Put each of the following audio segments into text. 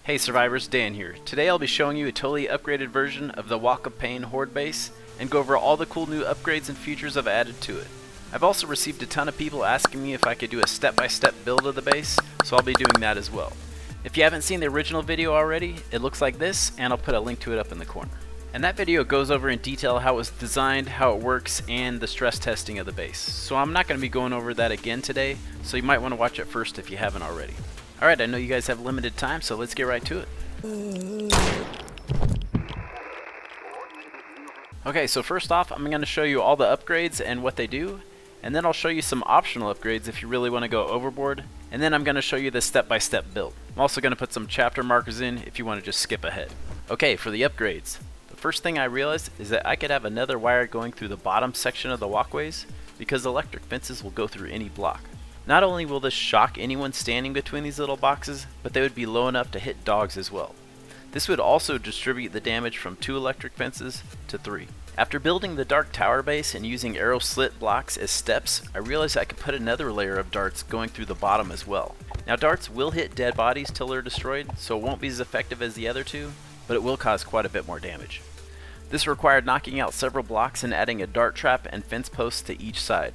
Hey survivors, Dan here. Today I'll be showing you a totally upgraded version of the Walk of Pain Horde base and go over all the cool new upgrades and features I've added to it. I've also received a ton of people asking me if I could do a step-by-step build of the base, so I'll be doing that as well. If you haven't seen the original video already, it looks like this, and I'll put a link to it up in the corner. And that video goes over in detail how it was designed, how it works, and the stress testing of the base. So I'm not going to be going over that again today, so you might want to watch it first if you haven't already. Alright, I know you guys have limited time, so let's get right to it. Okay, so first off, I'm going to show you all the upgrades and what they do, and then I'll show you some optional upgrades if you really want to go overboard, and then I'm going to show you the step-by-step build. I'm also going to put some chapter markers in if you want to just skip ahead. Okay, for the upgrades. The first thing I realized is that I could have another wire going through the bottom section of the walkways because electric fences will go through any block. Not only will this shock anyone standing between these little boxes, but they would be low enough to hit dogs as well. This would also distribute the damage from 2 electric fences to 3. After building the dark tower base and using arrow slit blocks as steps, I realized I could put another layer of darts going through the bottom as well. Now darts will hit dead bodies till they're destroyed, so it won't be as effective as the other two, but it will cause quite a bit more damage. This required knocking out several blocks and adding a dart trap and fence posts to each side.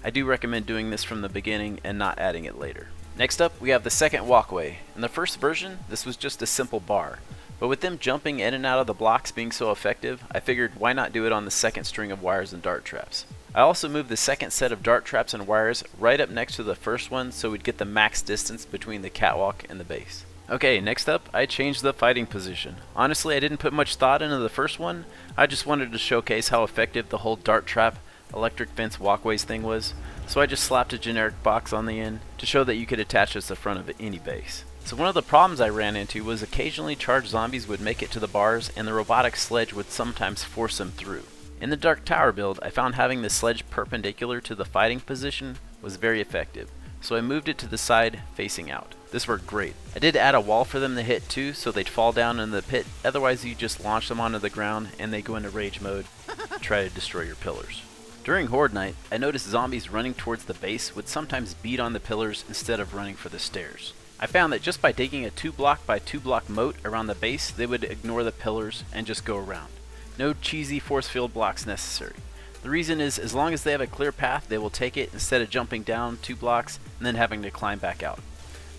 I do recommend doing this from the beginning and not adding it later. Next up, we have the second walkway. In the first version, this was just a simple bar. But with them jumping in and out of the blocks being so effective, I figured why not do it on the second string of wires and dart traps. I also moved the second set of dart traps and wires right up next to the first one so we'd get the max distance between the catwalk and the base. Okay, next up, I changed the fighting position. Honestly, I didn't put much thought into the first one. I just wanted to showcase how effective the whole dart trap electric fence walkways thing was, so I just slapped a generic box on the end to show that you could attach this to the front of any base. So one of the problems I ran into was occasionally charged zombies would make it to the bars and the robotic sledge would sometimes force them through. In the dark tower build, I found having the sledge perpendicular to the fighting position was very effective, so I moved it to the side facing out. This worked great. I did add a wall for them to hit too, so they'd fall down in the pit, otherwise you just launch them onto the ground and they go into rage mode to try to destroy your pillars. During Horde night, I noticed zombies running towards the base would sometimes beat on the pillars instead of running for the stairs. I found that just by digging a 2 block by 2 block moat around the base, they would ignore the pillars and just go around. No cheesy force field blocks necessary. The reason is, as long as they have a clear path, they will take it instead of jumping down 2 blocks and then having to climb back out.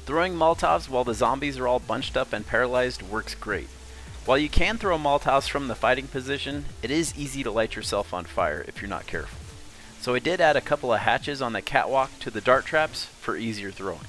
Throwing Molotovs while the zombies are all bunched up and paralyzed works great. While you can throw Molotovs from the fighting position, it is easy to light yourself on fire if you're not careful. So I did add a couple of hatches on the catwalk to the dart traps for easier throwing.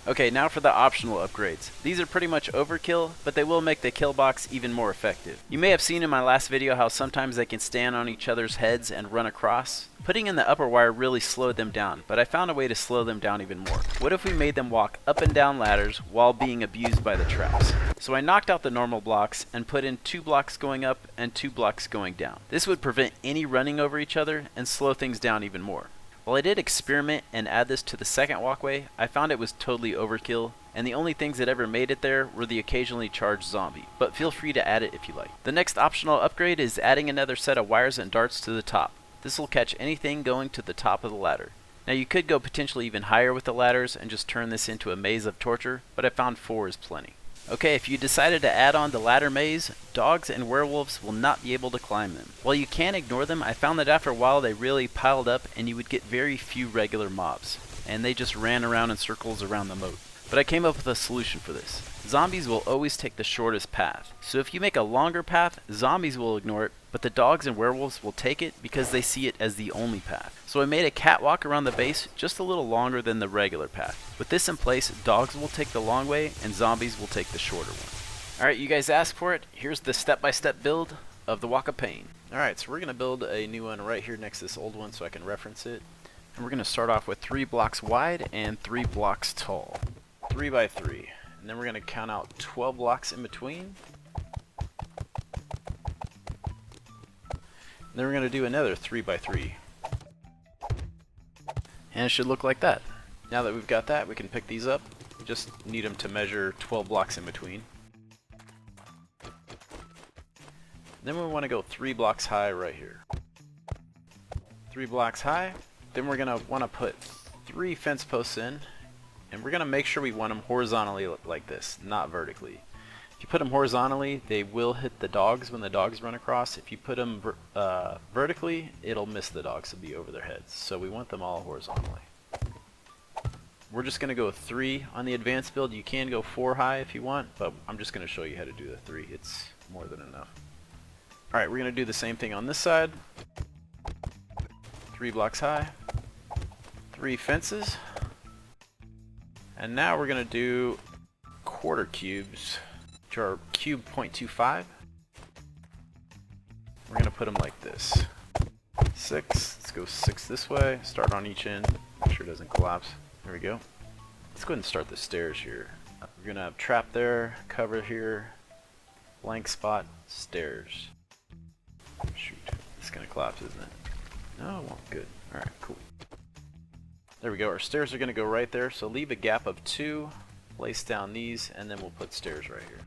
Okay, now for the optional upgrades. These are pretty much overkill, but they will make the kill box even more effective. You may have seen in my last video how sometimes they can stand on each other's heads and run across. Putting in the upper wire really slowed them down, but I found a way to slow them down even more. What if we made them walk up and down ladders while being abused by the traps? So I knocked out the normal blocks and put in 2 blocks going up and 2 blocks going down. This would prevent any running over each other and slow things down even more. While I did experiment and add this to the second walkway, I found it was totally overkill, and the only things that ever made it there were the occasionally charged zombie, but feel free to add it if you like. The next optional upgrade is adding another set of wires and darts to the top. This will catch anything going to the top of the ladder. Now you could go potentially even higher with the ladders and just turn this into a maze of torture, but I found 4 is plenty. Okay, if you decided to add on the ladder maze, dogs and werewolves will not be able to climb them. While you can ignore them, I found that after a while they really piled up and you would get very few regular mobs, and they just ran around in circles around the moat. But I came up with a solution for this. Zombies will always take the shortest path. So if you make a longer path, zombies will ignore it, but the dogs and werewolves will take it because they see it as the only path. So I made a catwalk around the base just a little longer than the regular path. With this in place, dogs will take the long way and zombies will take the shorter one. Alright, you guys asked for it. Here's the step-by-step build of the Walk of Pain. Alright, so we're going to build a new one right here next to this old one so I can reference it. And we're going to start off with 3 blocks wide and 3 blocks tall. 3 by 3. And then we're going to count out 12 blocks in between. And then we're going to do another 3 by 3. And it should look like that. Now that we've got that, we can pick these up. We just need them to measure 12 blocks in between. Then we want to go 3 blocks high right here. 3 blocks high. Then we're going to want to put 3 fence posts in. And we're going to make sure we want them horizontally like this, not vertically. you put them horizontally, they will hit the dogs when the dogs run across. If you put them vertically, it'll miss the dogs and be over their heads. So we want them all horizontally. We're just going to go 3 on the advanced build. You can go 4 high if you want, but I'm just going to show you how to do the 3. It's more than enough. Alright, we're going to do the same thing on this side. 3 blocks high. 3 fences. And now we're going to do quarter cubes, which are cube 0.25. We're going to put them like this. 6. Let's go 6 this way. Start on each end. Make sure it doesn't collapse. There we go. Let's go ahead and start the stairs here. We're going to have trap there, cover here, blank spot, stairs. Shoot. It's going to collapse, isn't it? No, it won't. Good. Alright, cool. There we go. Our stairs are going to go right there, so leave a gap of 2, place down these, and then we'll put stairs right here.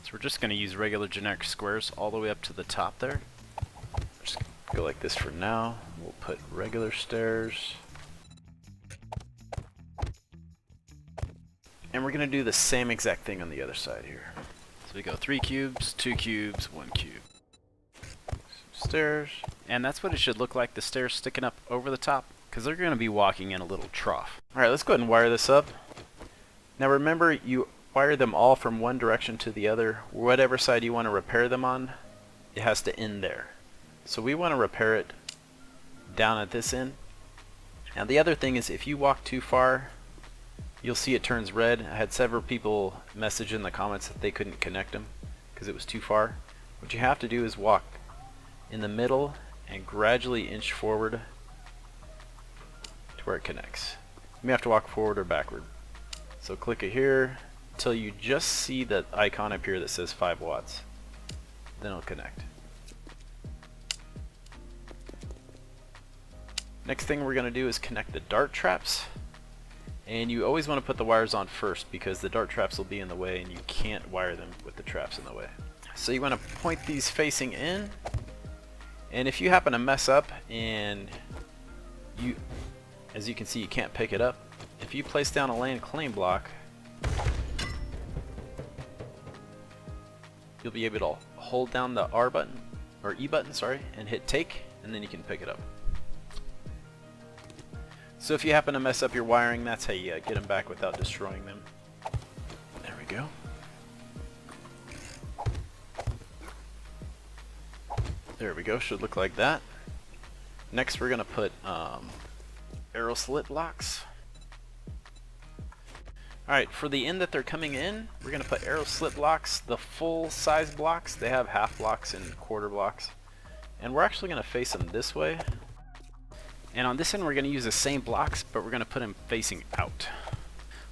So we're just going to use regular generic squares all the way up to the top there. Just go like this for now. We'll put regular stairs. And we're going to do the same exact thing on the other side here. So we go 3 cubes, 2 cubes, 1 cube. Stairs. And that's what it should look like, the stairs sticking up over the top, because they're going to be walking in a little trough. Alright, let's go ahead and wire this up. Now remember, you wire them all from one direction to the other. Whatever side you want to repair them on, it has to end there. So we want to repair it down at this end. Now the other thing is, if you walk too far, you'll see it turns red. I had several people message in the comments that they couldn't connect them because it was too far. What you have to do is walk in the middle and gradually inch forward to where it connects. You may have to walk forward or backward. So click it here until you just see the icon up here that says 5 watts. Then it'll connect. Next thing we're going to do is connect the dart traps. And you always want to put the wires on first because the dart traps will be in the way and you can't wire them with the traps in the way. So you want to point these facing in, and if you happen to mess up and you, as you can see, you can't pick it up, if you place down a land claim block, you'll be able to hold down the R button, or E button, sorry, and hit take, and then you can pick it up. So if you happen to mess up your wiring, that's how you get them back without destroying them. There we go. There we go, should look like that. Next we're going to put arrow slit blocks. Alright, for the end that they're coming in, we're going to put arrow slit blocks, the full size blocks. They have half blocks and quarter blocks. And we're actually going to face them this way. And on this end we're going to use the same blocks, but we're going to put them facing out.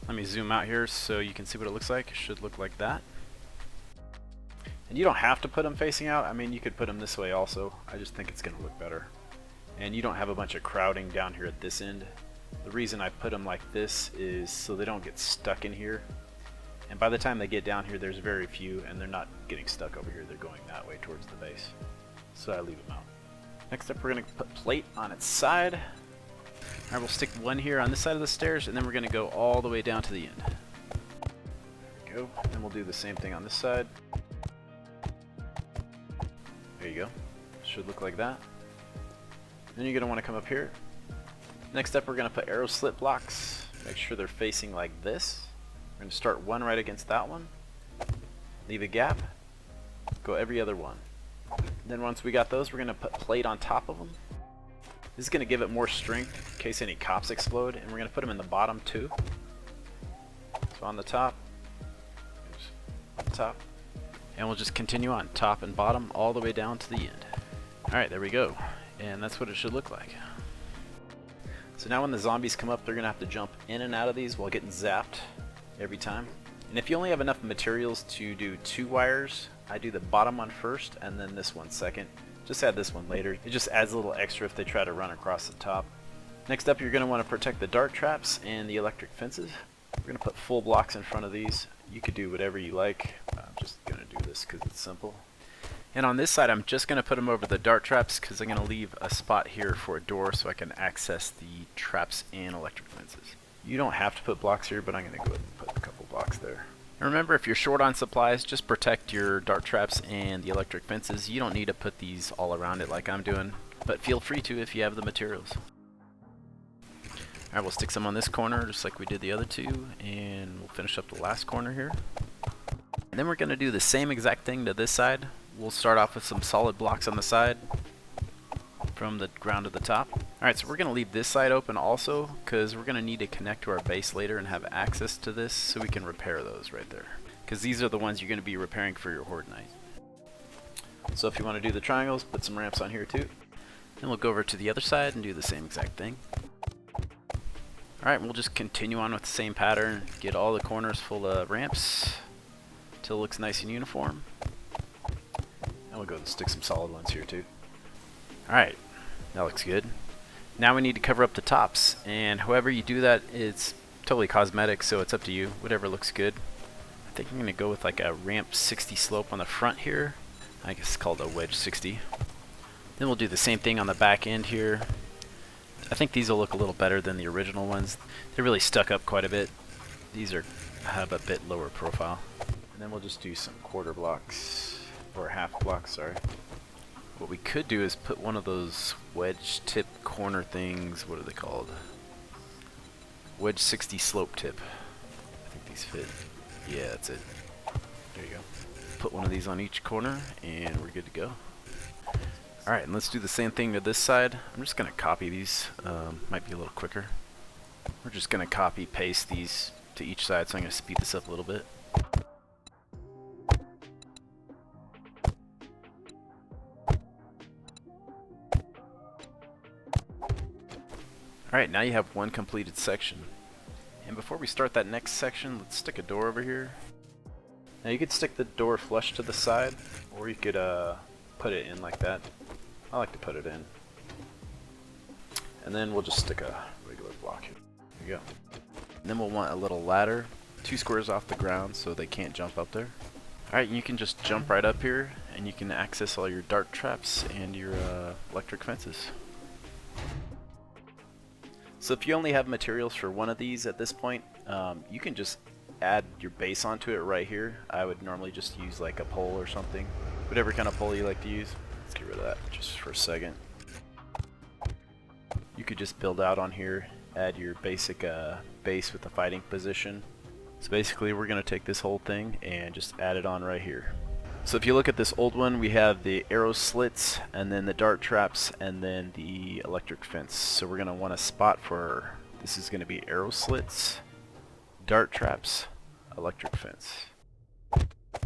Let me zoom out here so you can see what it looks like. It should look like that. And you don't have to put them facing out. I mean, you could put them this way also. I just think it's going to look better. And you don't have a bunch of crowding down here at this end. The reason I put them like this is so they don't get stuck in here. And by the time they get down here, there's very few, and they're not getting stuck over here. They're going that way towards the base. So I leave them out. Next up, we're going to put plate on its side. Alright, we'll stick one here on this side of the stairs, and then we're going to go all the way down to the end. There we go. And we'll do the same thing on this side. There you go. Should look like that. Then you're going to want to come up here. Next up, we're going to put arrow slit blocks. Make sure they're facing like this. We're going to start one right against that one. Leave a gap. Go every other one. Then once we got those, we're going to put plate on top of them. This is going to give it more strength in case any cops explode. And we're going to put them in the bottom too. So on the top. Oops, on the top. And we'll just continue on top and bottom all the way down to the end. Alright, there we go. And that's what it should look like. So now when the zombies come up, they're going to have to jump in and out of these while getting zapped every time. And if you only have enough materials to do 2 wires, I do the bottom one first and then this one second. Just add this one later. It just adds a little extra if they try to run across the top. Next up, you're going to want to protect the dart traps and the electric fences. We're going to put full blocks in front of these. You could do whatever you like. I'm just going to do this because it's simple. And on this side, I'm just going to put them over the dart traps because I'm going to leave a spot here for a door so I can access the traps and electric fences. You don't have to put blocks here, but I'm going to go ahead and put a couple blocks there. And remember, if you're short on supplies, just protect your dart traps and the electric fences. You don't need to put these all around it like I'm doing, but feel free to if you have the materials. Alright, we'll stick some on this corner just like we did the other two, and we'll finish up the last corner here. And then we're going to do the same exact thing to this side. We'll start off with some solid blocks on the side from the ground to the top. Alright, so we're going to leave this side open also, because we're going to need to connect to our base later and have access to this so we can repair those right there. Because these are the ones you're going to be repairing for your Horde Knight. So if you want to do the triangles, put some ramps on here too. Then we'll go over to the other side and do the same exact thing. Alright, we'll just continue on with the same pattern, get all the corners full of ramps until it looks nice and uniform. And we'll go and stick some solid ones here too. Alright, that looks good. Now we need to cover up the tops, and however you do that, it's totally cosmetic, so it's up to you, whatever looks good. I think I'm going to go with like a ramp 60 slope on the front here. I guess it's called a wedge 60. Then we'll do the same thing on the back end here. I think these will look a little better than the original ones. They really stuck up quite a bit. These have a bit lower profile. And then we'll just do some quarter blocks, or half blocks, sorry. What we could do is put one of those wedge tip corner things, what are they called? Wedge 60 slope tip. I think these fit. Yeah, that's it. There you go. Put one of these on each corner and we're good to go. Alright, and let's do the same thing to this side. I'm just going to copy these. Might be a little quicker. We're just going to copy paste these to each side, so I'm going to speed this up a little bit. Alright, now you have one completed section. And before we start that next section, let's stick a door over here. Now you could stick the door flush to the side, or you could put it in like that. I like to put it in. And then we'll just stick a regular block here. There you go. And then we'll want a little ladder, 2 squares off the ground so they can't jump up there. Alright, you can just jump right up here, and you can access all your dart traps and your electric fences. So if you only have materials for one of these at this point, you can just add your base onto it right here. I would normally just use like a pole or something. Whatever kind of pole you like to use. Let's get rid of that just for a second. You could just build out on here, add your basic base with the fighting position. So basically we're going to take this whole thing and just add it on right here. So if you look at this old one, we have the arrow slits, and then the dart traps, and then the electric fence. So we're going to want a spot for, this is going to be arrow slits, dart traps, electric fence.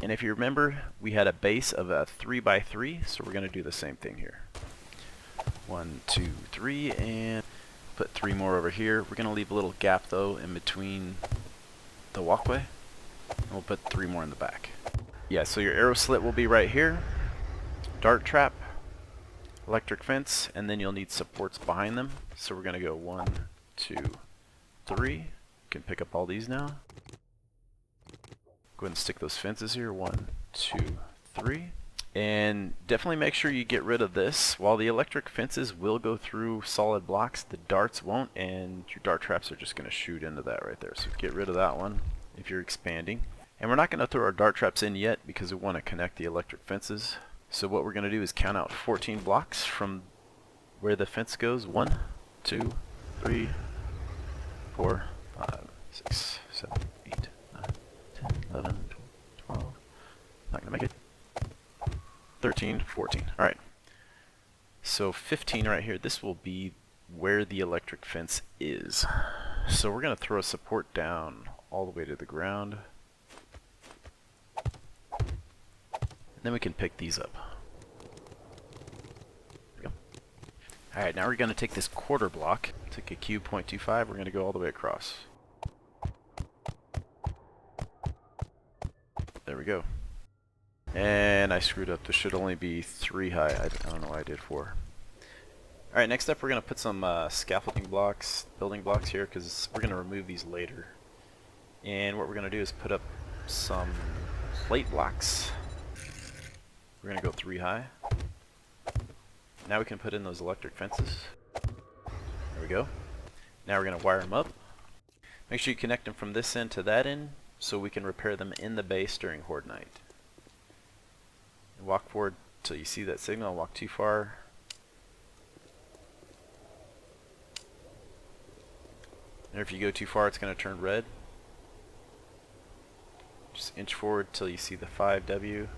And if you remember, we had a base of a 3x3, so we're going to do the same thing here. 1, 2, 3, and put 3 more over here. We're going to leave a little gap though in between the walkway, and we'll put 3 more in the back. Yeah, so your arrow slit will be right here, dart trap, electric fence, and then you'll need supports behind them. So we're going to go 1, 2, 3. You can pick up all these now. Go ahead and stick those fences here, 1, 2, 3. And definitely make sure you get rid of this. While the electric fences will go through solid blocks, the darts won't, and your dart traps are just going to shoot into that right there. So get rid of that one if you're expanding. And we're not going to throw our dart traps in yet because we want to connect the electric fences. So what we're going to do is count out 14 blocks from where the fence goes. 1, 2, 3, 4, 5, 6, 7, 8, 9, 10, 11, 12. Not going to make it. 13, 14. Alright. So 15 right here. This will be where the electric fence is. So we're going to throw a support down all the way to the ground. Then we can pick these up. There we go. Alright, now we're going to take this quarter block, take a cube 0.25, we're going to go all the way across. There we go. And I screwed up. This should only be 3 high. I don't know why I did 4. Alright, next up we're going to put some scaffolding blocks, building blocks here, because we're going to remove these later. And what we're going to do is put up some plate blocks. We're going to go 3 high. Now we can put in those electric fences. There we go. Now we're going to wire them up. Make sure you connect them from this end to that end. so we can repair them in the base during Horde night. Walk forward till you see that signal. Walk too far. And if you go too far, it's going to turn red. Just inch forward till you see the 5W.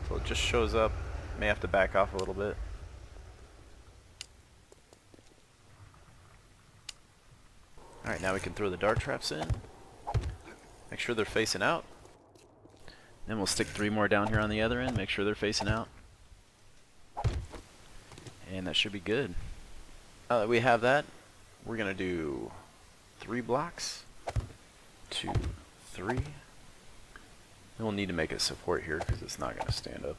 So it just shows up. May have to back off a little bit. Alright, now we can throw the dart traps in. Make sure they're facing out. Then we'll stick 3 more down here on the other end. Make sure they're facing out. And that should be good. Now that we have that, we're going to do 3 blocks. 2, 3. Then we'll need to make a support here because it's not going to stand up.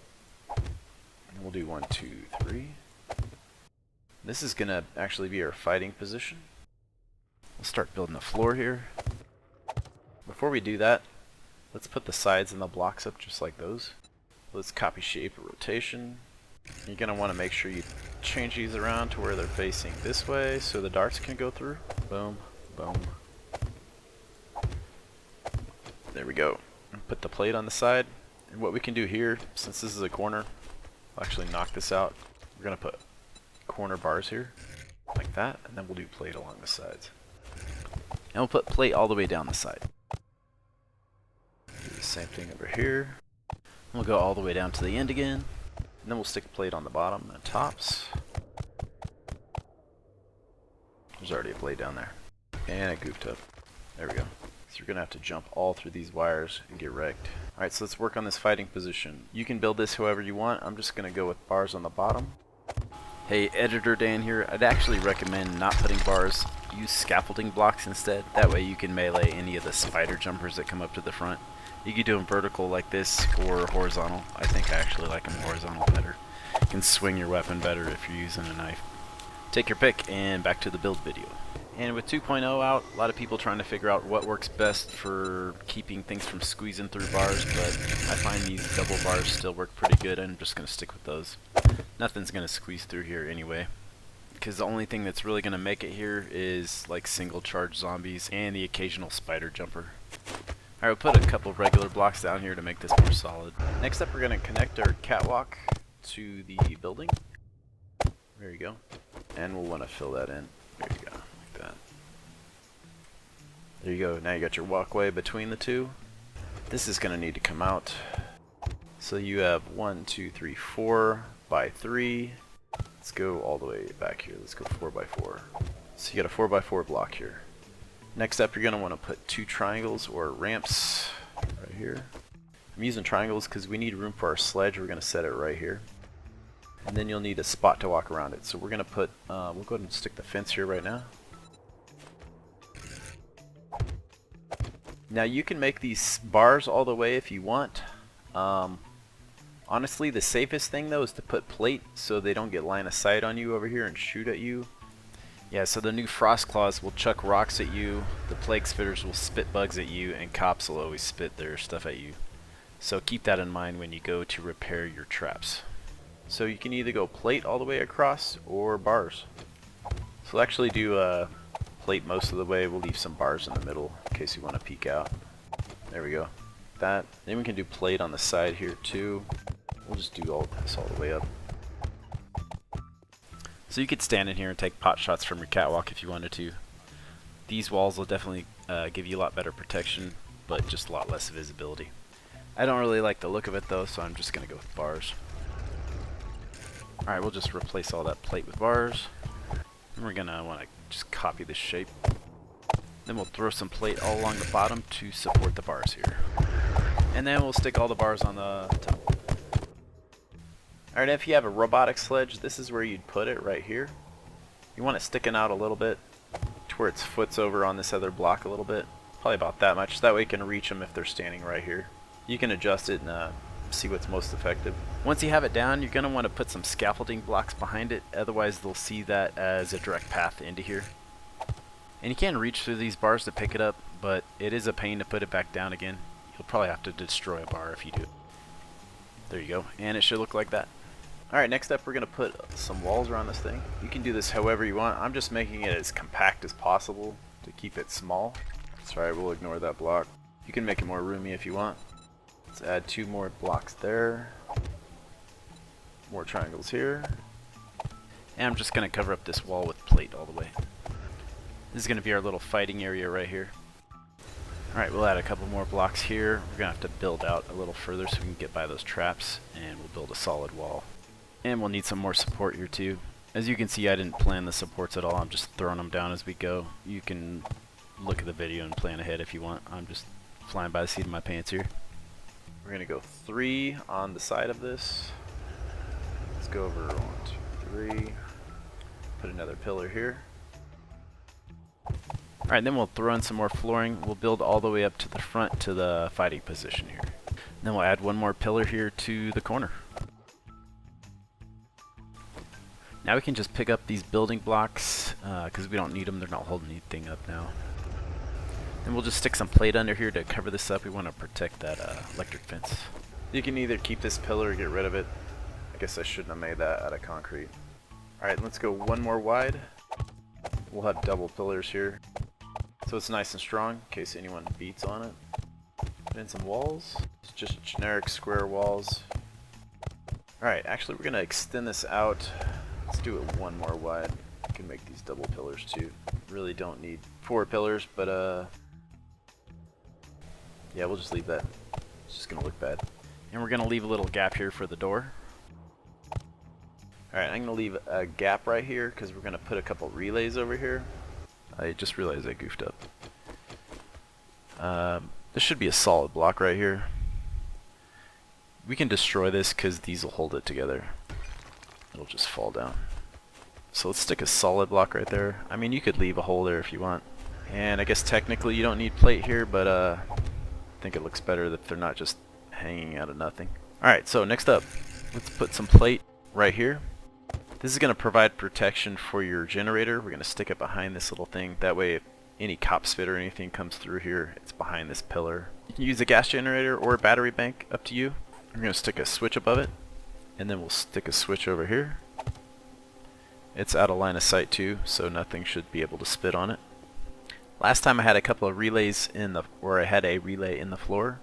And we'll do 1, 2, 3. This is going to actually be our fighting position. We'll start building a floor here. Before we do that, let's put the sides and the blocks up just like those. Let's copy shape or rotation. You're going to want to make sure you change these around to where they're facing this way so the darts can go through. Boom, boom. There we go. Put the plate on the side. And what we can do here, since this is a corner, I'll actually knock this out. We're going to put corner bars here, like that, and then we'll do plate along the sides. And we'll put plate all the way down the side. Do the same thing over here. We'll go all the way down to the end again. And then we'll stick plate on the bottom and tops. There's already a blade down there. And it goofed up. There we go. So you're going to have to jump all through these wires and get wrecked. Alright, so let's work on this fighting position. You can build this however you want. I'm just going to go with bars on the bottom. Hey, Editor Dan here. I'd actually recommend not putting bars. Use scaffolding blocks instead. That way you can melee any of the spider jumpers that come up to the front. You can do them vertical like this or horizontal. I think I actually like them horizontal better. You can swing your weapon better if you're using a knife. Take your pick and back to the build video. And with 2.0 out, a lot of people trying to figure out what works best for keeping things from squeezing through bars, but I find these double bars still work pretty good. I'm just going to stick with those. Nothing's going to squeeze through here anyway, because the only thing that's really going to make it here is like single charge zombies and the occasional spider jumper. Alright, we'll put a couple of regular blocks down here to make this more solid. Next up, we're going to connect our catwalk to the building. There you go. And we'll want to fill that in. There you go, like that. There you go. Now you got your walkway between the two. This is going to need to come out. So you have 1, 2, 3, 4 by 3. Let's go all the way back here. Let's go 4 by 4. So you got a 4 by 4 block here. Next up, you're going to want to put 2 triangles or ramps right here. I'm using triangles because we need room for our sledge. We're going to set it right here. And then you'll need a spot to walk around it. So we're going to put, we'll go ahead and stick the fence here right now. Now you can make these bars all the way if you want. Honestly, the safest thing though is to put plate so they don't get line of sight on you over here and shoot at you. Yeah, so the new frost claws will chuck rocks at you, the plague spitters will spit bugs at you, and cops will always spit their stuff at you. So keep that in mind when you go to repair your traps. So you can either go plate all the way across or bars. So we'll actually do plate most of the way. We'll leave some bars in the middle in case you want to peek out. There we go. That. Then we can do plate on the side here too. We'll just do all this all the way up. So you could stand in here and take pot shots from your catwalk if you wanted to. These walls will definitely give you a lot better protection, but just a lot less visibility. I don't really like the look of it though, so I'm just going to go with bars. Alright, we'll just replace all that plate with bars. And we're going to want to just copy this shape. Then we'll throw some plate all along the bottom to support the bars here. And then we'll stick all the bars on the top. Alright, if you have a robotic sledge, this is where you'd put it right here. You want it sticking out a little bit to where its foot's over on this other block a little bit. Probably about that much. That way you can reach them if they're standing right here. You can adjust it and see what's most effective. Once you have it down, you're going to want to put some scaffolding blocks behind it. Otherwise, they'll see that as a direct path into here. And you can reach through these bars to pick it up, but it is a pain to put it back down again. You'll probably have to destroy a bar if you do it. There you go. And it should look like that. Alright, next up we're going to put some walls around this thing. You can do this however you want. I'm just making it as compact as possible to keep it small. Sorry, we'll ignore that block. You can make it more roomy if you want. Let's add 2 more blocks there. More triangles here. And I'm just going to cover up this wall with plate all the way. This is going to be our little fighting area right here. Alright, we'll add a couple more blocks here. We're going to have to build out a little further so we can get by those traps, and we'll build a solid wall. And we'll need some more support here too. As you can see, I didn't plan the supports at all. I'm just throwing them down as we go. You can look at the video and plan ahead if you want. I'm just flying by the seat of my pants here. We're going to go 3 on the side of this. Let's go over 1, 2, 3. Put another pillar here. Alright, then we'll throw in some more flooring. We'll build all the way up to the front to the fighting position here. Then we'll add 1 more pillar here to the corner. Now we can just pick up these building blocks because we don't need them. They're not holding anything up now. Then we'll just stick some plate under here to cover this up. We want to protect that electric fence. You can either keep this pillar or get rid of it. I guess I shouldn't have made that out of concrete. Alright, let's go 1 more wide. We'll have double pillars here, so it's nice and strong in case anyone beats on it. Put in some walls. It's just generic square walls. Alright, actually we're going to extend this out. Let's do it 1 more wide. You can make these double pillars too. Really don't need 4 pillars, but yeah, we'll just leave that. It's just going to look bad. And we're going to leave a little gap here for the door. Alright, I'm going to leave a gap right here because we're going to put a couple relays over here. I just realized I goofed up. This should be a solid block right here. We can destroy this because these will hold it together. It'll just fall down. So let's stick a solid block right there. I mean, you could leave a hole there if you want. And I guess technically you don't need plate here, but I think it looks better if they're not just hanging out of nothing. Alright, so next up, let's put some plate right here. This is going to provide protection for your generator. We're going to stick it behind this little thing. That way if any cop spit or anything comes through here, it's behind this pillar. You can use a gas generator or a battery bank, up to you. We're going to stick a switch above it. And then we'll stick a switch over here. It's out of line of sight too, so nothing should be able to spit on it. Last time I had a couple of relays I had a relay in the floor.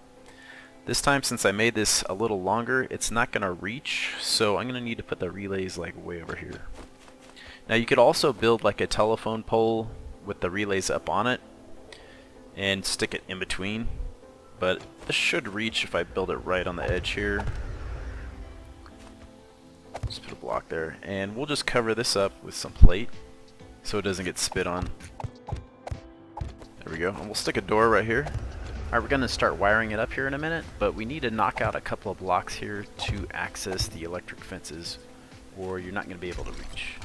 This time, since I made this a little longer, it's not going to reach, so I'm going to need to put the relays like way over here. Now you could also build like a telephone pole with the relays up on it and stick it in between, but this should reach if I build it right on the edge here. Just put a block there, and we'll just cover this up with some plate so it doesn't get spit on. There we go, and we'll stick a door right here. Alright, we're going to start wiring it up here in a minute, but we need to knock out a couple of blocks here to access the electric fences, or you're not going to be able to reach.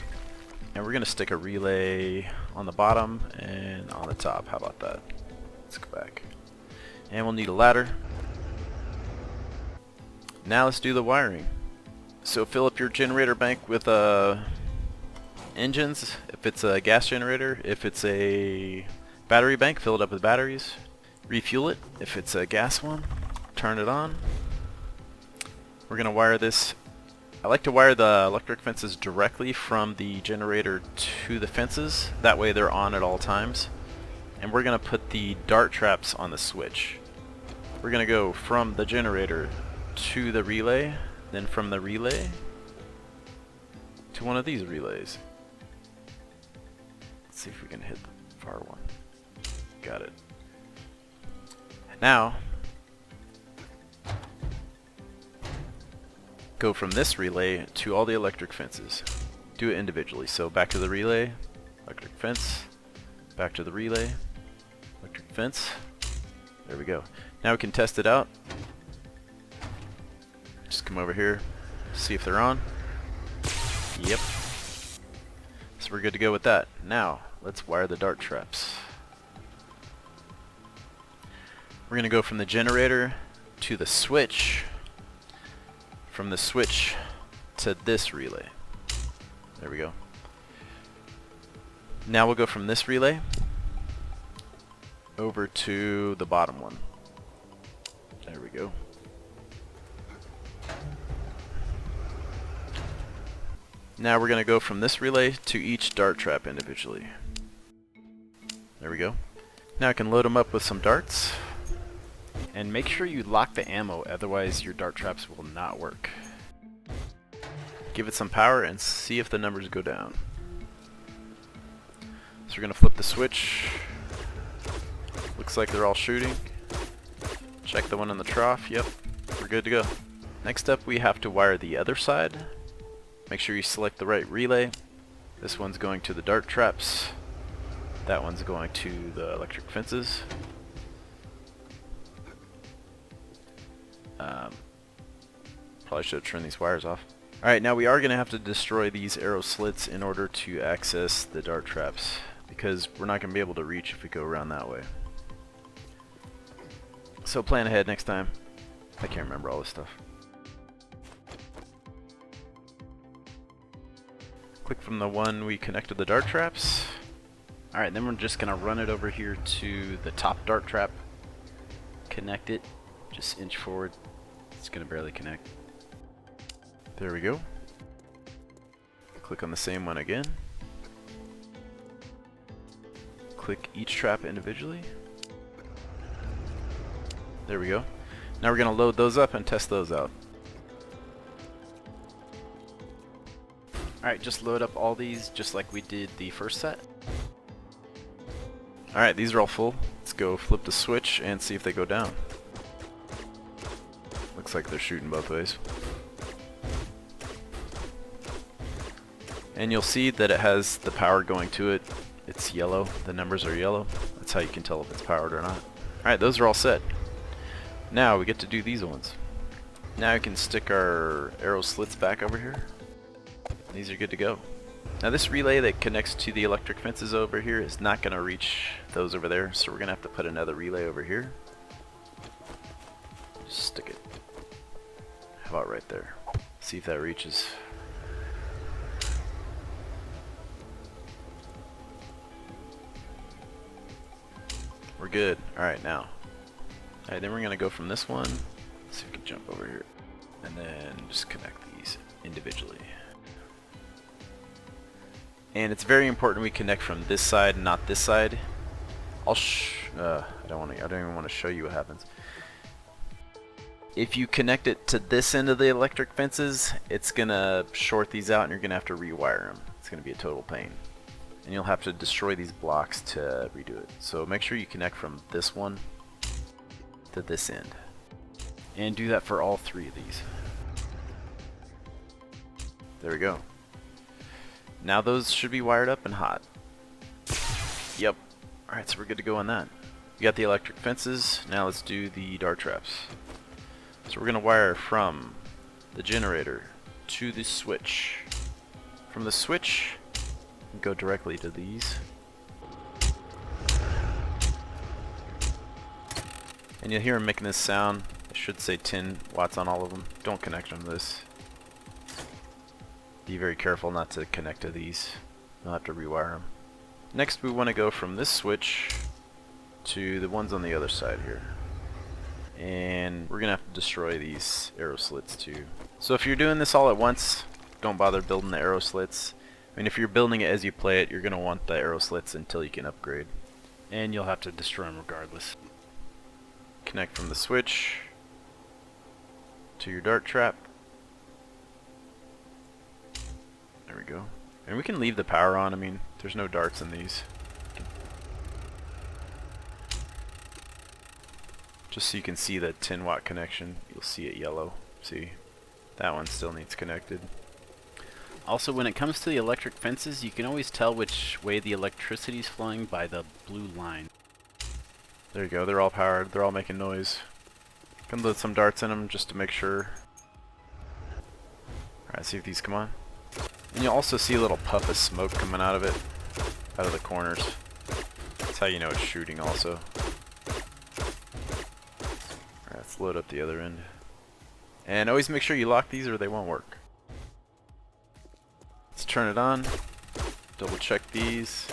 And we're going to stick a relay on the bottom and on the top. How about that? Let's go back. And we'll need a ladder. Now let's do the wiring. So fill up your generator bank with engines, if it's a gas generator. If it's a battery bank, fill it up with batteries. Refuel it. If it's a gas one, turn it on. We're going to wire this. I like to wire the electric fences directly from the generator to the fences. That way they're on at all times. And we're going to put the dart traps on the switch. We're going to go from the generator to the relay, then from the relay to one of these relays. Let's see if we can hit the far one. Got it. Now, go from this relay to all the electric fences. Do it individually. So back to the relay, electric fence, back to the relay, electric fence. There we go. Now we can test it out. Just come over here, see if they're on. Yep. So we're good to go with that. Now, let's wire the dart traps. We're going to go from the generator to the switch, from the switch to this relay. There we go. Now we'll go from this relay over to the bottom one. There we go. Now we're going to go from this relay to each dart trap individually. There we go. Now I can load them up with some darts. And make sure you lock the ammo, otherwise your dart traps will not work. Give it some power and see if the numbers go down. So we're going to flip the switch. Looks like they're all shooting. Check the one in the trough. Yep, we're good to go. Next up we have to wire the other side. Make sure you select the right relay. This one's going to the dart traps. That one's going to the electric fences. Probably should have turned these wires off. Alright, now we are going to have to destroy these arrow slits in order to access the dart traps, because we're not going to be able to reach if we go around that way. So plan ahead next time. I can't remember all this stuff. Click from the one we connected the dart traps. Alright, then we're just going to run it over here to the top dart trap. Connect it. Just inch forward. It's going to barely connect. There we go. Click on the same one again. Click each trap individually. There we go. Now we're going to load those up and test those out. Alright, just load up all these just like we did the first set. Alright, these are all full. Let's go flip the switch and see if they go down. Looks like they're shooting both ways. And you'll see that it has the power going to it. It's yellow. The numbers are yellow. That's how you can tell if it's powered or not. Alright, those are all set. Now we get to do these ones. Now we can stick our arrow slits back over here. These are good to go. Now this relay that connects to the electric fences over here is not going to reach those over there, so we're going to have to put another relay over here. Just stick it. How about right there? See if that reaches. We're good. Alright, now. Alright, then we're going to go from this one. See if we can jump over here. And then just connect these individually. And it's very important we connect from this side, not this side. I don't even want to show you what happens. If you connect it to this end of the electric fences, it's gonna short these out and you're gonna have to rewire them. It's gonna be a total pain. And you'll have to destroy these blocks to redo it. So make sure you connect from this one to this end. And do that for all three of these. There we go. Now those should be wired up and hot. Yep. Alright, so we're good to go on that. We got the electric fences. Now let's do the dart traps. So we're going to wire from the generator to the switch. From the switch, we go directly to these. And you'll hear them making this sound. It should say 10 watts on all of them. Don't connect them to this. Be very careful not to connect to these. You'll have to rewire them. Next we want to go from this switch to the ones on the other side here. And we're going to have to destroy these arrow slits too. So if you're doing this all at once, don't bother building the arrow slits. I mean, if you're building it as you play it, you're going to want the arrow slits until you can upgrade. And you'll have to destroy them regardless. Connect from the switch to your dart trap. There we go. And we can leave the power on. I mean, there's no darts in these. Just so you can see that 10 watt connection. You'll see it yellow. See? That one still needs connected. Also, when it comes to the electric fences, you can always tell which way the electricity is flowing by the blue line. There you go. They're all powered. They're all making noise. Can load some darts in them just to make sure. Alright, see if these come on. And you'll also see a little puff of smoke coming out of it, out of the corners. That's how you know it's shooting also. Alright, let's load up the other end. And always make sure you lock these or they won't work. Let's turn it on. Double check these.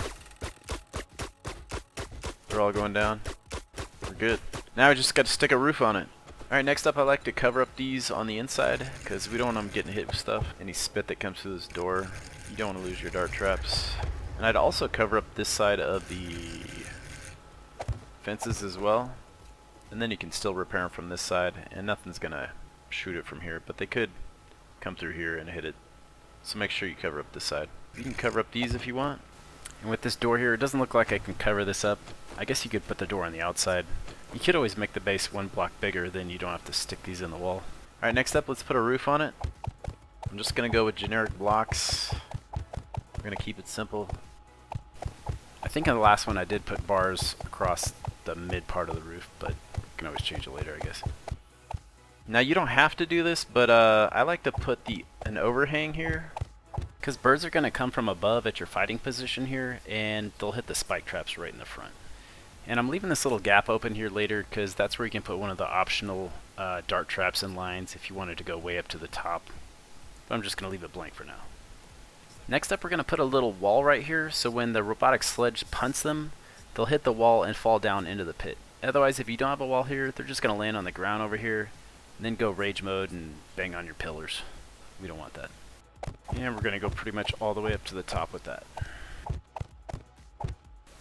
They're all going down. We're good. Now we just got to stick a roof on it. Alright, next up I like to cover up these on the inside because we don't want them getting hit with stuff. Any spit that comes through this door, you don't want to lose your dart traps. And I'd also cover up this side of the fences as well. And then you can still repair them from this side, and nothing's gonna shoot it from here, but they could come through here and hit it. So make sure you cover up this side. You can cover up these if you want. And with this door here, it doesn't look like I can cover this up. I guess you could put the door on the outside. You could always make the base one block bigger, then you don't have to stick these in the wall. Alright, next up, let's put a roof on it. I'm just gonna go with generic blocks. We're gonna keep it simple. I think on the last one I did put bars across the mid part of the roof, but you can always change it later, I guess. Now you don't have to do this, but I like to put an overhang here, because birds are going to come from above at your fighting position here, and they'll hit the spike traps right in the front. And I'm leaving this little gap open here later, because that's where you can put one of the optional dart traps and lines if you wanted to go way up to the top. But I'm just going to leave it blank for now. Next up, we're going to put a little wall right here, so when the robotic sledge punts them, they'll hit the wall and fall down into the pit. Otherwise, if you don't have a wall here, they're just going to land on the ground over here, and then go rage mode and bang on your pillars. We don't want that. And we're going to go pretty much all the way up to the top with that.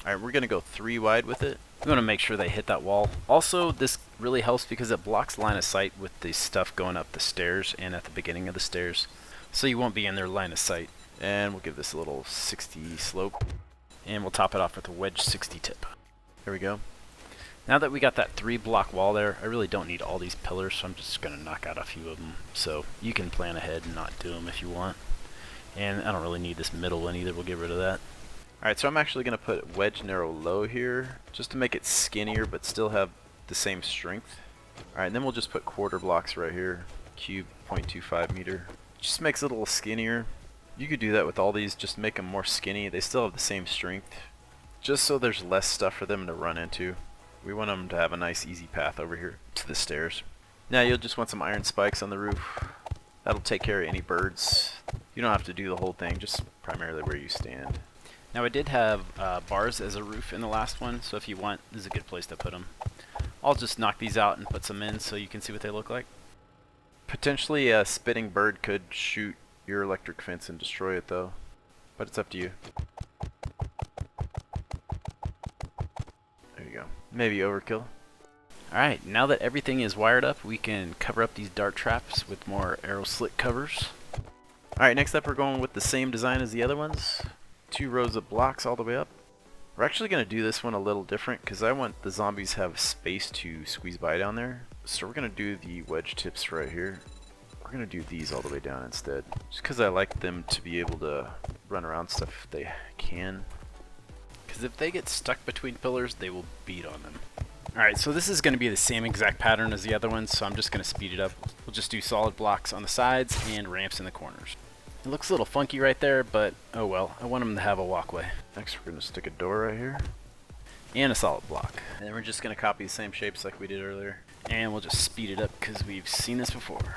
Alright, we're going to go 3 wide with it. We want to make sure they hit that wall. Also, this really helps because it blocks line of sight with the stuff going up the stairs and at the beginning of the stairs. So you won't be in their line of sight. And we'll give this a little 60 slope. And we'll top it off with a wedge 60 tip. There we go. Now that we got that 3 block wall there, I really don't need all these pillars, so I'm just going to knock out a few of them. So you can plan ahead and not do them if you want. And I don't really need this middle one either, we'll get rid of that. Alright, so I'm actually going to put wedge narrow low here, just to make it skinnier but still have the same strength. Alright, and then we'll just put quarter blocks right here, cube 0.25 meter. Just makes it a little skinnier. You could do that with all these, just make them more skinny. They still have the same strength, just so there's less stuff for them to run into. We want them to have a nice easy path over here to the stairs. Now you'll just want some iron spikes on the roof. That'll take care of any birds. You don't have to do the whole thing, just primarily where you stand. Now I did have bars as a roof in the last one, so if you want, this is a good place to put them. I'll just knock these out and put some in so you can see what they look like. Potentially a spitting bird could shoot your electric fence and destroy it though, but it's up to you. There you go. Maybe overkill. Alright, now that everything is wired up, we can cover up these dart traps with more arrow slit covers. Alright, next up we're going with the same design as the other ones. 2 rows of blocks all the way up. We're actually going to do this one a little different because I want the zombies to have space to squeeze by down there. So we're going to do the wedge tips right here. We're going to do these all the way down instead. Just because I like them to be able to run around stuff if they can. Because if they get stuck between pillars, they will beat on them. Alright, so this is going to be the same exact pattern as the other ones, so I'm just going to speed it up. We'll just do solid blocks on the sides and ramps in the corners. It looks a little funky right there, but oh well. I want them to have a walkway. Next we're going to stick a door right here. And a solid block. And then we're just going to copy the same shapes like we did earlier. And we'll just speed it up because we've seen this before.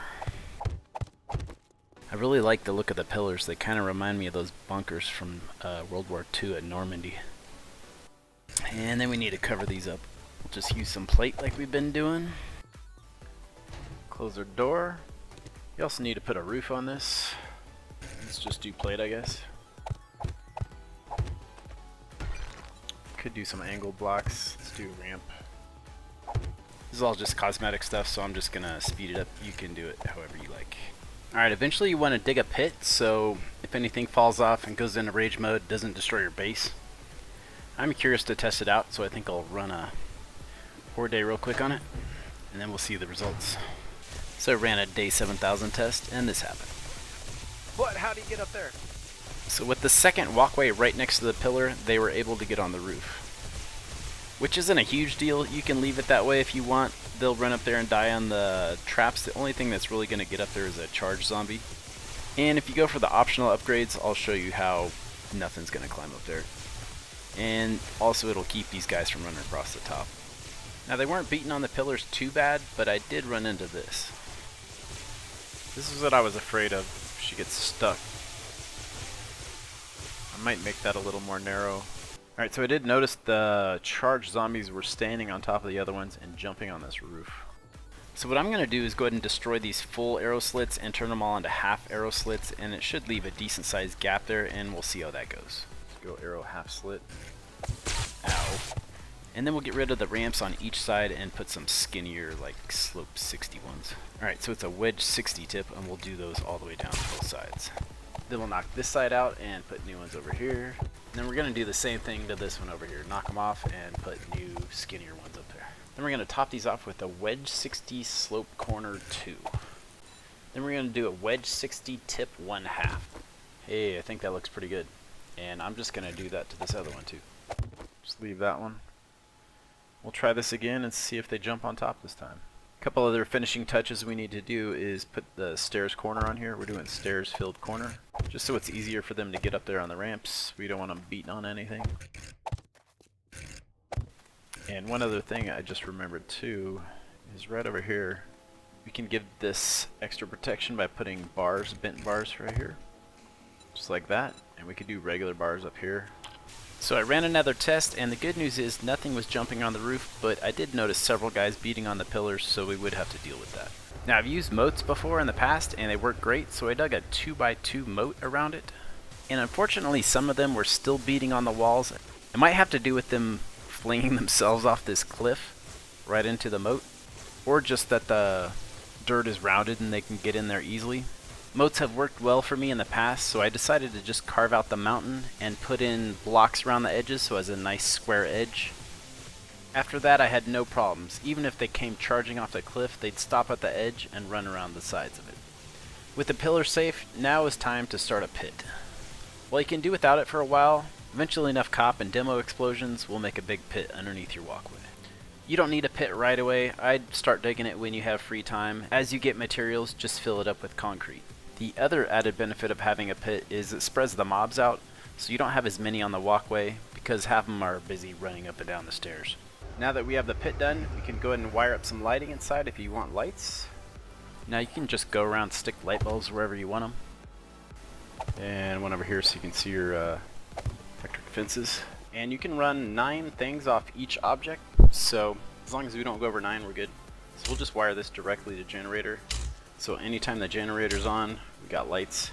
I really like the look of the pillars. They kind of remind me of those bunkers from World War II at Normandy. And then we need to cover these up. We'll just use some plate like we've been doing. Close our door. You also need to put a roof on this. Let's just do plate, I guess. Could do some angled blocks. Let's do a ramp. This is all just cosmetic stuff, so I'm just gonna speed it up. You can do it however you like. Alright, eventually you want to dig a pit, so if anything falls off and goes into rage mode, it doesn't destroy your base. I'm curious to test it out, so I think I'll run a Horde day real quick on it, and then we'll see the results. So I ran a day 7000 test, and this happened. But how do you get up there? So with the second walkway right next to the pillar, they were able to get on the roof. Which isn't a huge deal. You can leave it that way if you want. They'll run up there and die on the traps. The only thing that's really going to get up there is a charged zombie. And if you go for the optional upgrades, I'll show you how nothing's going to climb up there. And also it'll keep these guys from running across the top. Now they weren't beating on the pillars too bad, but I did run into this. This is what I was afraid of. She gets stuck. I might make that a little more narrow. Alright, so I did notice the charged zombies were standing on top of the other ones and jumping on this roof. So what I'm going to do is go ahead and destroy these full arrow slits and turn them all into half arrow slits, and it should leave a decent sized gap there, and we'll see how that goes. Let's go arrow half slit. Ow. And then we'll get rid of the ramps on each side and put some skinnier, like slope 60 ones. Alright, so it's a wedge 60 tip, and we'll do those all the way down both sides. Then we'll knock this side out and put new ones over here. And then we're going to do the same thing to this one over here. Knock them off and put new, skinnier ones up there. Then we're going to top these off with a wedge 60 slope corner 2. Then we're going to do a wedge 60 tip 1/2. Hey, I think that looks pretty good. And I'm just going to do that to this other one too. Just leave that one. We'll try this again and see if they jump on top this time. A couple other finishing touches we need to do is put the stairs corner on here. We're doing stairs filled corner, just so it's easier for them to get up there on the ramps. We don't want them beating on anything. And one other thing I just remembered too is right over here, we can give this extra protection by putting bars, bent bars right here, just like that. And we could do regular bars up here. So I ran another test, and the good news is nothing was jumping on the roof, but I did notice several guys beating on the pillars, so we would have to deal with that. Now I've used moats before in the past, and they work great, so I dug a 2x2 moat around it. And unfortunately some of them were still beating on the walls. It might have to do with them flinging themselves off this cliff right into the moat, or just that the dirt is rounded and they can get in there easily. Moats have worked well for me in the past, so I decided to just carve out the mountain and put in blocks around the edges so it has a nice square edge. After that I had no problems. Even if they came charging off the cliff, they'd stop at the edge and run around the sides of it. With the pillar safe, now is time to start a pit. While you can do without it for a while, eventually enough cop and demo explosions will make a big pit underneath your walkway. You don't need a pit right away. I'd start digging it when you have free time. As you get materials, just fill it up with concrete. The other added benefit of having a pit is it spreads the mobs out, so you don't have as many on the walkway because half of them are busy running up and down the stairs. Now that we have the pit done, we can go ahead and wire up some lighting inside if you want lights. Now you can just go around and stick light bulbs wherever you want them. And one over here so you can see your electric fences. And you can run 9 things off each object, so as long as we don't go over 9, we're good. So we'll just wire this directly to generator. So anytime the generator's on, we got lights.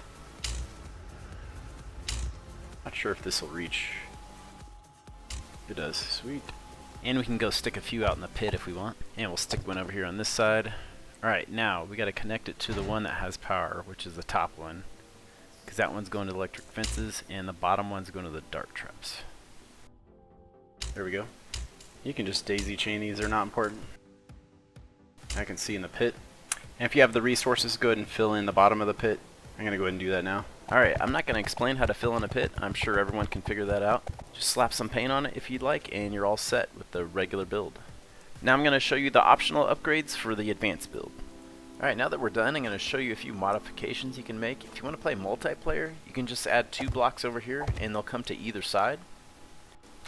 Not sure if this will reach. It does, sweet. And we can go stick a few out in the pit if we want. And we'll stick one over here on this side. Alright, now we gotta connect it to the one that has power, which is the top one. Because that one's going to electric fences, and the bottom one's going to the dart traps. There we go. You can just daisy chain these, they're not important. I can see in the pit. And if you have the resources, go ahead and fill in the bottom of the pit. I'm going to go ahead and do that now. Alright, I'm not going to explain how to fill in a pit. I'm sure everyone can figure that out. Just slap some paint on it if you'd like, and you're all set with the regular build. Now I'm going to show you the optional upgrades for the advanced build. Alright, now that we're done, I'm going to show you a few modifications you can make. If you want to play multiplayer, you can just add 2 blocks over here, and they'll come to either side.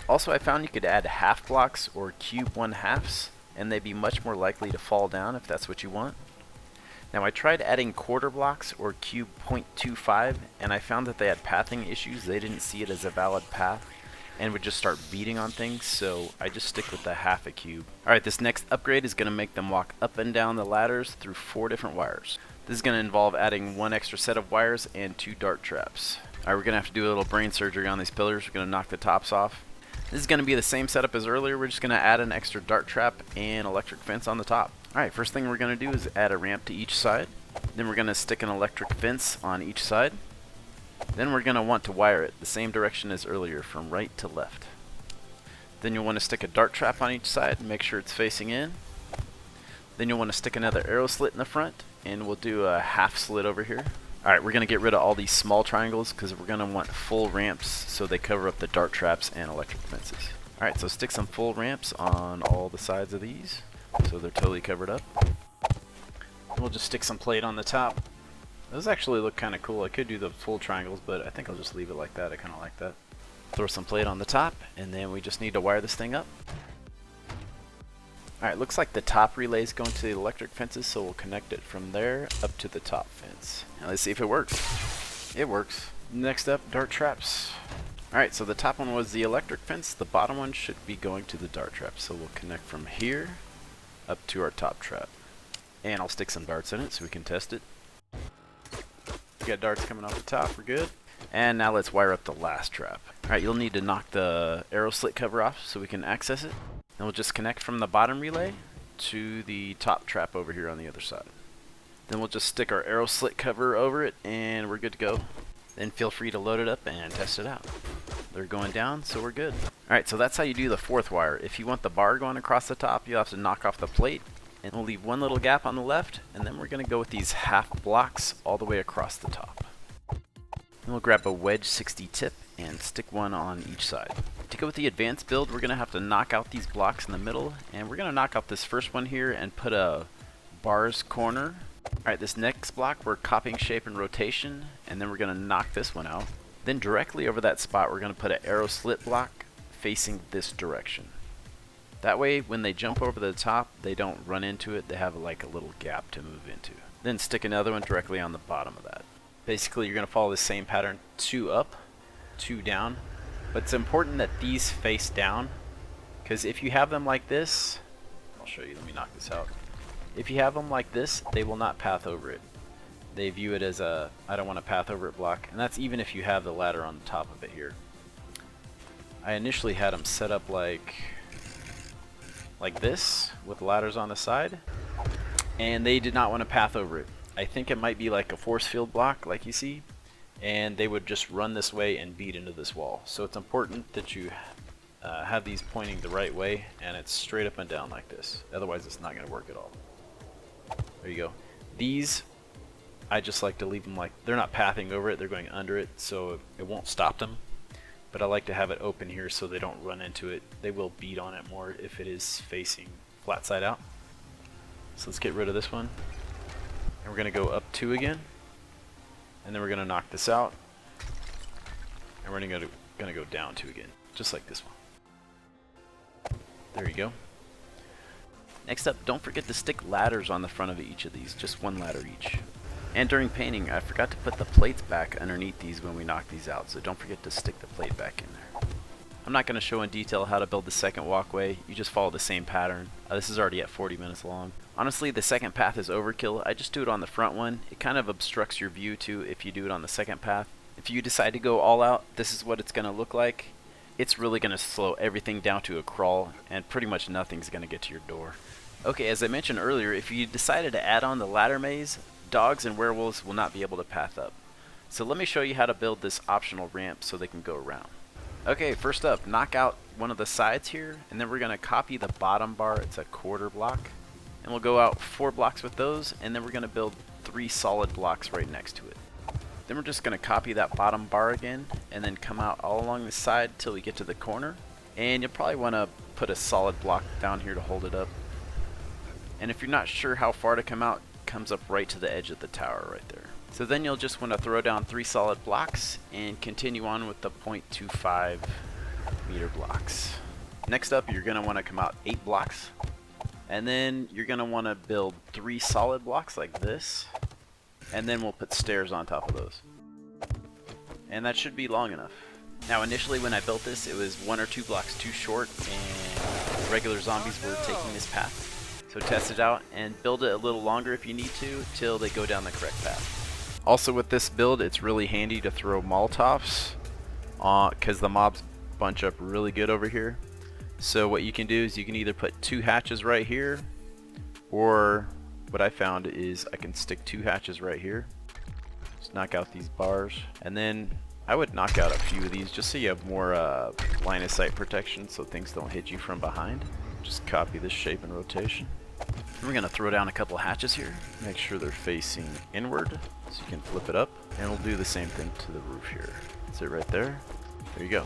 Also, I found you could add half blocks or cube 1/2s, and they'd be much more likely to fall down if that's what you want. Now I tried adding quarter blocks or cube 0.25, and I found that they had pathing issues. They didn't see it as a valid path and would just start beating on things, so I just stick with the half a cube. Alright, this next upgrade is going to make them walk up and down the ladders through 4 different wires. This is going to involve adding 1 extra set of wires and 2 dart traps. Alright, we're going to have to do a little brain surgery on these pillars. We're going to knock the tops off. This is going to be the same setup as earlier. We're just going to add an extra dart trap and electric fence on the top. Alright, first thing we're going to do is add a ramp to each side. Then we're going to stick an electric fence on each side. Then we're going to want to wire it the same direction as earlier, from right to left. Then you'll want to stick a dart trap on each side and make sure it's facing in. Then you'll want to stick another arrow slit in the front, and we'll do a half slit over here. Alright, we're going to get rid of all these small triangles because we're going to want full ramps so they cover up the dart traps and electric fences. Alright, so stick some full ramps on all the sides of these so they're totally covered up. We'll just stick some plate on the top. Those actually look kind of cool. I could do the full triangles, but I think I'll just leave it like that. I kind of like that. Throw some plate on the top, and then we just need to wire this thing up. Alright, looks like the top relay is going to the electric fences, so we'll connect it from there up to the top fence. Now let's see if it works. It works. Next up, dart traps. Alright, so the top one was the electric fence. The bottom one should be going to the dart trap. So we'll connect from here up to our top trap. And I'll stick some darts in it so we can test it. We got darts coming off the top, we're good. And now let's wire up the last trap. Alright, you'll need to knock the arrow slit cover off so we can access it. Then we'll just connect from the bottom relay to the top trap over here on the other side. Then we'll just stick our arrow slit cover over it and we're good to go. Then feel free to load it up and test it out. They're going down, so we're good. Alright, so that's how you do the fourth wire. If you want the bar going across the top, you'll have to knock off the plate. And we'll leave one little gap on the left, and then we're going to go with these half blocks all the way across the top. Then we'll grab a wedge 60 tip and stick one on each side. To go with the advanced build, we're going to have to knock out these blocks in the middle, and we're going to knock out this first one here and put a bars corner. Alright, this next block we're copying shape and rotation, and then we're going to knock this one out. Then directly over that spot we're going to put an arrow slit block facing this direction. That way when they jump over the top they don't run into it, they have like a little gap to move into. Then stick another one directly on the bottom of that. Basically you're going to follow the same pattern, 2 up, 2 down, but it's important that these face down, because if you have them like this, I'll show you, let me knock this out. If you have them like this, they will not path over it. They view it as a I don't want to path over it block, and that's even if you have the ladder on the top of it here. I initially had them set up like this with ladders on the side, and they did not want to path over it. I think it might be like a force field block like you see, and they would just run this way and beat into this wall. So it's important that you have these pointing the right way and it's straight up and down like this, otherwise it's not going to work at all. There you go. These I just like to leave them like they're not pathing over it, they're going under it, so it won't stop them. But I like to have it open here so they don't run into it. They will beat on it more if it is facing flat side out. So let's get rid of this one. And we're going to go up 2 again. And then we're going to knock this out. And we're going to go down 2 again, just like this one. There you go. Next up, don't forget to stick ladders on the front of each of these, just 1 ladder each. And during painting, I forgot to put the plates back underneath these when we knock these out, so don't forget to stick the plate back in there. I'm not going to show in detail how to build the second walkway, you just follow the same pattern. This is already at 40 minutes long. Honestly, the second path is overkill. I just do it on the front one. It kind of obstructs your view too if you do it on the second path. If you decide to go all out, this is what it's going to look like. It's really going to slow everything down to a crawl, and pretty much nothing's going to get to your door. Okay, as I mentioned earlier, if you decided to add on the ladder maze, dogs and werewolves will not be able to path up. So let me show you how to build this optional ramp so they can go around. Okay, first up, knock out one of the sides here, and then we're going to copy the bottom bar. It's a quarter block. And we'll go out 4 blocks with those, and then we're going to build 3 solid blocks right next to it. Then we're just going to copy that bottom bar again, and then come out all along the side till we get to the corner. And you'll probably want to put a solid block down here to hold it up. And if you're not sure how far to come out, comes up right to the edge of the tower right there. So then you'll just want to throw down 3 solid blocks and continue on with the 0.25 meter blocks. Next up, you're going to want to come out 8 blocks, and then you're going to want to build 3 solid blocks like this, and then we'll put stairs on top of those. And that should be long enough. Now initially when I built this, it was 1 or 2 blocks too short and regular zombies were taking this path. So test it out and build it a little longer if you need to till they go down the correct path. Also with this build, it's really handy to throw Molotovs because the mobs bunch up really good over here. So what you can do is you can either put 2 hatches right here, or what I found is I can stick 2 hatches right here. Just knock out these bars, and then I would knock out a few of these just so you have more line of sight protection so things don't hit you from behind. Just copy this shape and rotation. We're going to throw down a couple hatches here. Make sure they're facing inward so you can flip it up. And we'll do the same thing to the roof here. That's it right there. There you go.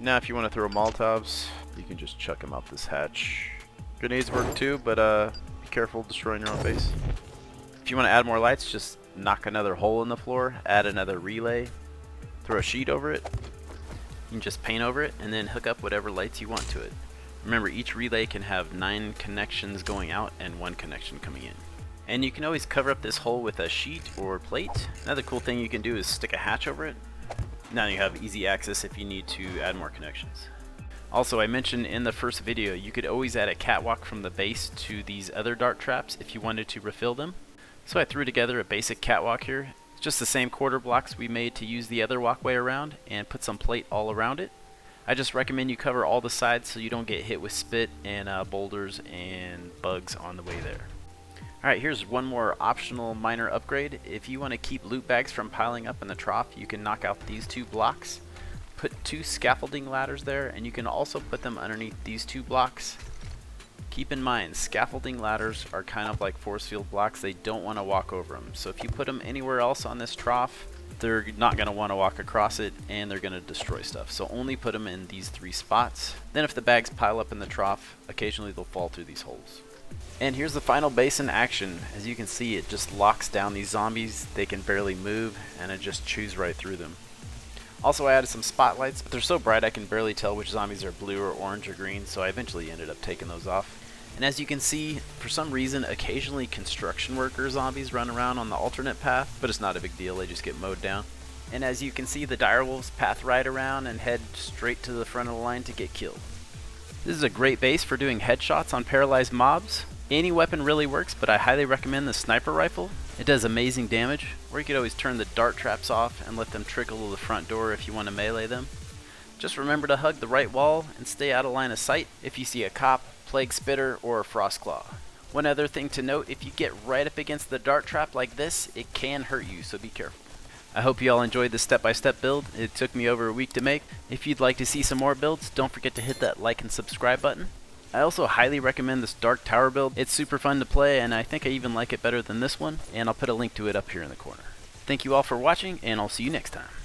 Now if you want to throw Molotovs, you can just chuck them out this hatch. Grenades work too, but be careful destroying your own base. If you want to add more lights, just knock another hole in the floor, add another relay, throw a sheet over it. You can just paint over it and then hook up whatever lights you want to it. Remember, each relay can have 9 connections going out and 1 connection coming in. And you can always cover up this hole with a sheet or plate. Another cool thing you can do is stick a hatch over it. Now you have easy access if you need to add more connections. Also, I mentioned in the first video, you could always add a catwalk from the base to these other dart traps if you wanted to refill them. So I threw together a basic catwalk here. It's just the same quarter blocks we made to use the other walkway around, and put some plate all around it. I just recommend you cover all the sides so you don't get hit with spit and boulders and bugs on the way there. Alright, here's one more optional minor upgrade. If you want to keep loot bags from piling up in the trough, you can knock out these 2 blocks, put 2 scaffolding ladders there, and you can also put them underneath these 2 blocks. Keep in mind, scaffolding ladders are kind of like force field blocks. They don't want to walk over them. So if you put them anywhere else on this trough, they're not going to want to walk across it and they're going to destroy stuff. So only put them in these 3 spots. Then if the bags pile up in the trough, occasionally they'll fall through these holes. And here's the final base in action. As you can see, it just locks down these zombies. They can barely move and it just chews right through them. Also, I added some spotlights, but they're so bright I can barely tell which zombies are blue or orange or green, so I eventually ended up taking those off. And as you can see, for some reason, occasionally construction worker zombies run around on the alternate path, but it's not a big deal, they just get mowed down. And as you can see, the direwolves path right around and head straight to the front of the line to get killed. This is a great base for doing headshots on paralyzed mobs. Any weapon really works, but I highly recommend the sniper rifle. It does amazing damage, or you could always turn the dart traps off and let them trickle to the front door if you want to melee them. Just remember to hug the right wall and stay out of line of sight if you see a cop, plague spitter, or a frost claw. One other thing to note, if you get right up against the dart trap like this, it can hurt you, so be careful. I hope you all enjoyed this step-by-step build. It took me over a week to make. If you'd like to see some more builds, don't forget to hit that like and subscribe button. I also highly recommend this dark tower build. It's super fun to play, and I think I even like it better than this one, and I'll put a link to it up here in the corner. Thank you all for watching, and I'll see you next time.